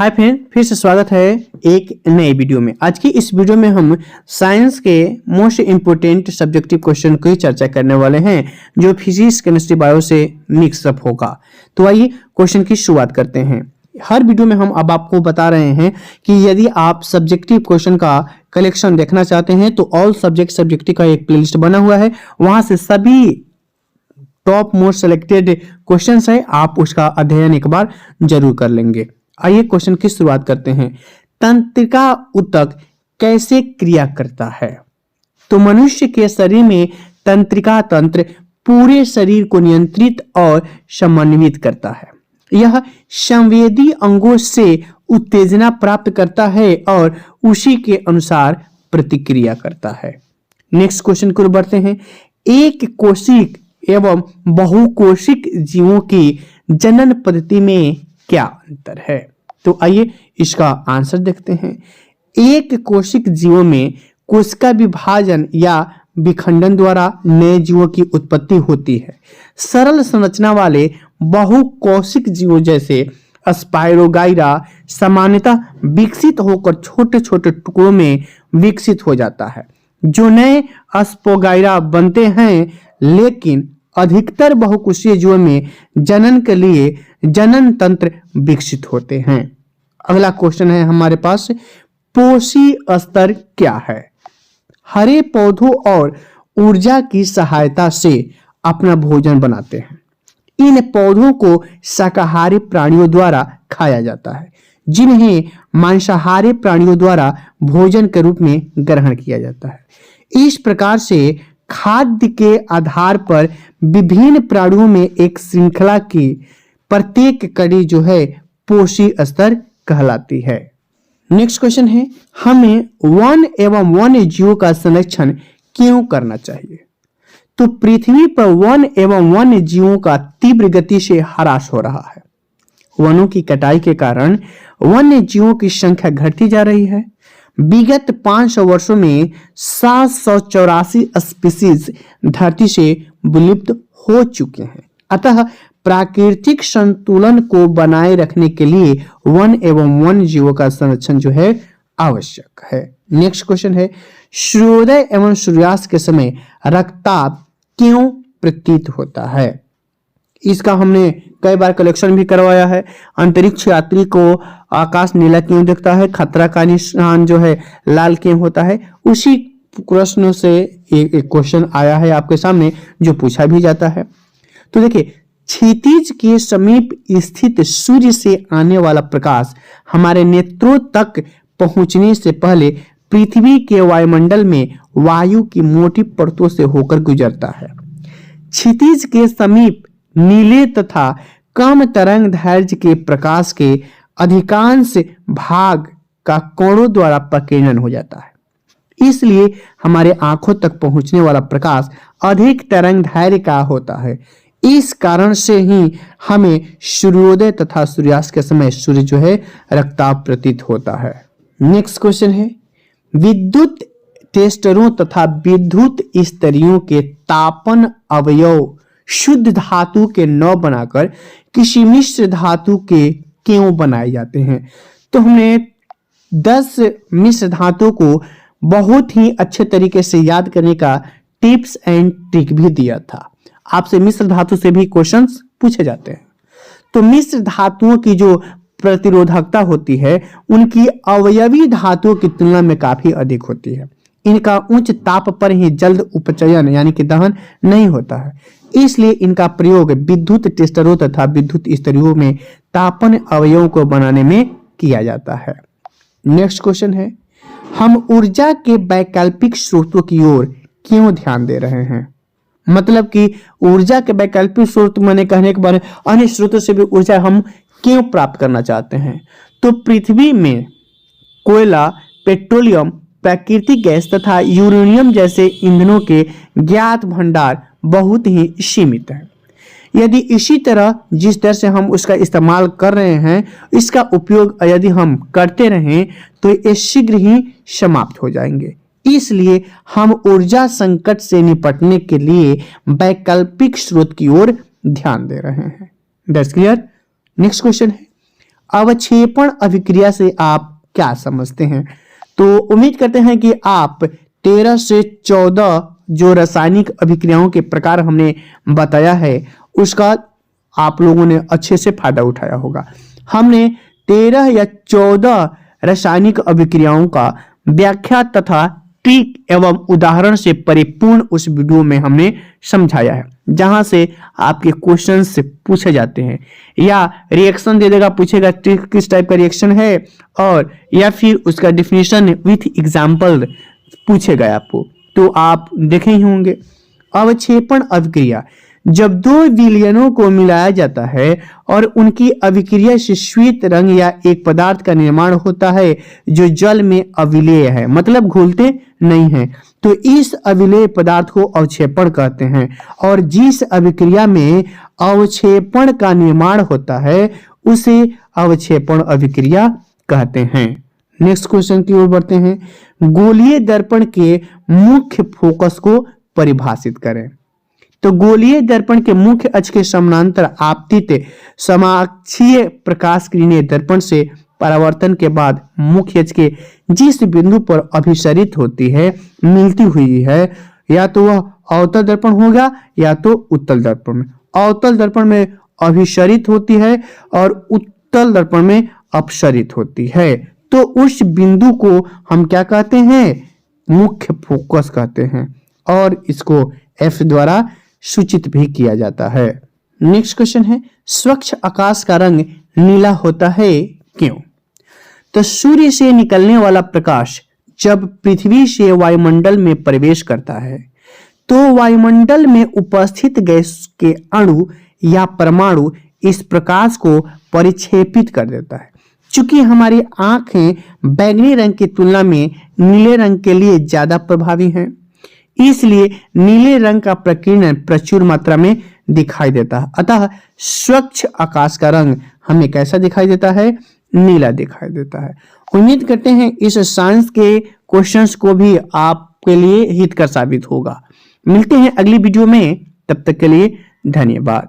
Hi friend, फिर से स्वागत है एक नए वीडियो में। आज की इस वीडियो में हम साइंस के मोस्ट इम्पोर्टेंट सब्जेक्टिव क्वेश्चन की चर्चा करने वाले हैं जो फिजिक्स, केमिस्ट्री, बायो से मिक्सअप होगा। तो आइए क्वेश्चन की शुरुआत करते हैं। हर वीडियो में हम अब आपको बता रहे हैं कि यदि आप सब्जेक्टिव क्वेश्चन का कलेक्शन देखना चाहते हैं तो ऑल सब्जेक्टिव का एक प्लेलिस्ट बना हुआ है, वहां से सभी टॉप मोस्ट सिलेक्टेड क्वेश्चंस है, आप उसका अध्ययन एक बार जरूर कर लेंगे। आइए क्वेश्चन की शुरुआत करते हैं। तंत्रिका ऊतक कैसे क्रिया करता है? तो मनुष्य के शरीर में तंत्रिका तंत्र पूरे शरीर को नियंत्रित और समन्वित करता है। यह संवेदी अंगों से उत्तेजना प्राप्त करता है और उसी के अनुसार प्रतिक्रिया करता है। नेक्स्ट क्वेश्चन को बढ़ते हैं। एक कोशिक एवं बहुकोशिक जीवों की जनन पद्धति में क्या अंतर है? तो आइए इसका आंसर देखते हैं। एक कोशिक जीवों में कोशिका विभाजन या विखंडन द्वारा नए जीवों की उत्पत्ति होती है। सरल संरचना वाले बहुकोशिक जीवों जैसे स्पाइरोगाइरा सामान्यतः विकसित होकर छोटे छोटे टुकड़ों में विकसित हो जाता है जो नए स्पोगाइरा बनते हैं, लेकिन अधिकतर बहुकोशीय जीवों में जनन के लिए जनन तंत्र विकसित होते हैं। अगला क्वेश्चन है हमारे पास, पोषी स्तर क्या है? हरे पौधों और ऊर्जा की सहायता से अपना भोजन बनाते हैं। इन पौधों को शाकाहारी प्राणियों द्वारा खाया जाता है, जिन्हें मांसाहारी प्राणियों द्वारा भोजन के रूप में ग्रहण किया जाता है। इस प्रकार से खाद्य के आधार पर विभिन्न प्राणियों में एक श्रृंखला की प्रत्येक कड़ी जो है पोषी स्तर कहलाती है। नेक्स्ट क्वेश्चन है, हमें वन एवं वन्य जीवों का संरक्षण क्यों करना चाहिए? तो पृथ्वी पर वन एवं वन्य जीवों का तीव्र गति से ह्रास हो रहा है। वनों की कटाई के कारण वन्य जीवों की संख्या घटती जा रही है। विगत 500 वर्षों में 784 स्पीसीज धरती से विलुप्त हो चुके हैं। अतः प्राकृतिक संतुलन को बनाए रखने के लिए वन एवं वन्य जीवों का संरक्षण जो है आवश्यक है। नेक्स्ट क्वेश्चन है, सूर्योदय एवं सूर्यास्त के समय रक्तचाप क्यों प्रतीत होता है? इसका हमने कई बार कलेक्शन भी करवाया है। अंतरिक्ष यात्री को आकाश नीला क्यों दिखता है, खतरा का निशान जो है लाल क्यों होता है? उसी प्रश्न से एक क्वेश्चन आया है आपके सामने जो पूछा भी जाता है। तो देखिए, क्षितिज के समीप स्थित सूर्य से आने वाला प्रकाश हमारे नेत्रों तक पहुंचने से पहले पृथ्वी के वायुमंडल में वायु की मोटी परतों से होकर गुजरता है। क्षितिज के समीप नीले तथा कम तरंग दैर्घ्य के प्रकाश के अधिकांश भाग का कोणों द्वारा प्रकीर्णन हो जाता है। इसलिए हमारे आंखों तक पहुंचने वाला प्रकाश अधिक तरंग दैर्घ्य का होता है। इस कारण से ही हमें सूर्योदय तथा सूर्यास्त के समय सूर्य जो है रक्तचाप प्रतीत होता है। नेक्स्ट क्वेश्चन है, विद्युत टेस्टरों तथा विद्युत स्त्रियों के तापन अवयव शुद्ध धातु के न बनाकर किसी मिश्र धातु के क्यों बनाए जाते हैं? तो हमने 10 मिश्र धातु को बहुत ही अच्छे तरीके से याद करने का टिप्स एंड ट्रिक भी दिया था। आपसे मिश्र धातु से भी क्वेश्चंस पूछे जाते हैं। तो मिश्र धातुओं की जो प्रतिरोधकता होती है उनकी अवयवी धातुओं की तुलना में काफी अधिक होती है। इनका उच्च ताप पर ही जल्द उपचयन यानी कि दहन नहीं होता है, इसलिए इनका प्रयोग विद्युत टेस्टरों तथा विद्युत स्त्रियों में तापन अवयवों को बनाने में किया जाता है। नेक्स्ट क्वेश्चन है, हम ऊर्जा के वैकल्पिक स्रोतों की ओर क्यों ध्यान दे रहे हैं? मतलब कि ऊर्जा के वैकल्पिक स्रोत मैंने कहने के बाद अन्य स्रोतों से भी ऊर्जा हम क्यों प्राप्त करना चाहते हैं? तो पृथ्वी में कोयला, पेट्रोलियम, प्राकृतिक गैस तथा यूरेनियम जैसे ईंधनों के ज्ञात भंडार बहुत ही सीमित है। यदि इसी तरह जिस तरह से हम उसका इस्तेमाल कर रहे हैं, इसका उपयोग यदि हम करते रहें तो ये शीघ्र ही समाप्त हो जाएंगे। इसलिए हम ऊर्जा संकट से निपटने के लिए वैकल्पिक स्रोत की ओर ध्यान दे रहे हैं। That's clear. नेक्स्ट क्वेश्चन है, अवक्षेपण अभिक्रिया से आप क्या समझते हैं? तो उम्मीद करते हैं कि आप 13 से 14 जो रासायनिक अभिक्रियाओं के प्रकार हमने बताया है उसका आप लोगों ने अच्छे से फायदा उठाया होगा। हमने 13 या 14 रासायनिक अभिक्रियाओं का व्याख्या तथा ट्रिक एवं उदाहरण से परिपूर्ण उस वीडियो में हमने समझाया है, जहां से आपके क्वेश्चन से पूछे जाते हैं या रिएक्शन दे देगा, पूछेगा किस टाइप का रिएक्शन है, और या फिर उसका डिफिनीशन विथ एग्जाम्पल पूछेगा आपको, तो आप देखे ही होंगे। अवक्षेपण अभिक्रिया, जब दो विलयनों को मिलाया जाता है और उनकी अभिक्रिया से श्वेत रंग या एक पदार्थ का निर्माण होता है जो जल में अविलेय है, मतलब घुलते नहीं है, तो इस अविलेय पदार्थ को अवक्षेपण कहते हैं। और जिस अभिक्रिया में अवक्षेपण का निर्माण होता है उसे अवक्षेपण अभिक्रिया कहते हैं। नेक्स्ट क्वेश्चन की ओर बढ़ते हैं। गोलीय दर्पण के मुख्य फोकस को परिभाषित करें। तो गोलीय दर्पण के मुख्य अक्ष के समानांतर आपतित समाक्षीय प्रकाश किरणें दर्पण से परावर्तन के बाद मुख्य अक्ष के जिस बिंदु पर अभिसरित होती है मिलती हुई है, या तो वह अवतल दर्पण होगा या तो उत्तल दर्पण में। अवतल दर्पण में अभिसरित होती है और उत्तल दर्पण में अपसरित होती है, तो उस बिंदु को हम क्या कहते हैं? मुख्य फोकस कहते हैं, और इसको F द्वारा सूचित भी किया जाता है। नेक्स्ट क्वेश्चन है, स्वच्छ आकाश का रंग नीला होता है क्यों? तो सूर्य से निकलने वाला प्रकाश जब पृथ्वी से वायुमंडल में प्रवेश करता है तो वायुमंडल में उपस्थित गैस के अणु या परमाणु इस प्रकाश को परिक्षेपित कर देता है। चूंकि हमारी आंखें बैंगनी रंग की तुलना में नीले रंग के लिए ज्यादा प्रभावी हैं, इसलिए नीले रंग का प्रकीर्णन प्रचुर मात्रा में दिखाई देता है। अतः स्वच्छ आकाश का रंग हमें कैसा दिखाई देता है? नीला दिखाई देता है। उम्मीद करते हैं इस साइंस के क्वेश्चंस को भी आपके लिए हितकर साबित होगा। मिलते हैं अगली वीडियो में, तब तक के लिए धन्यवाद।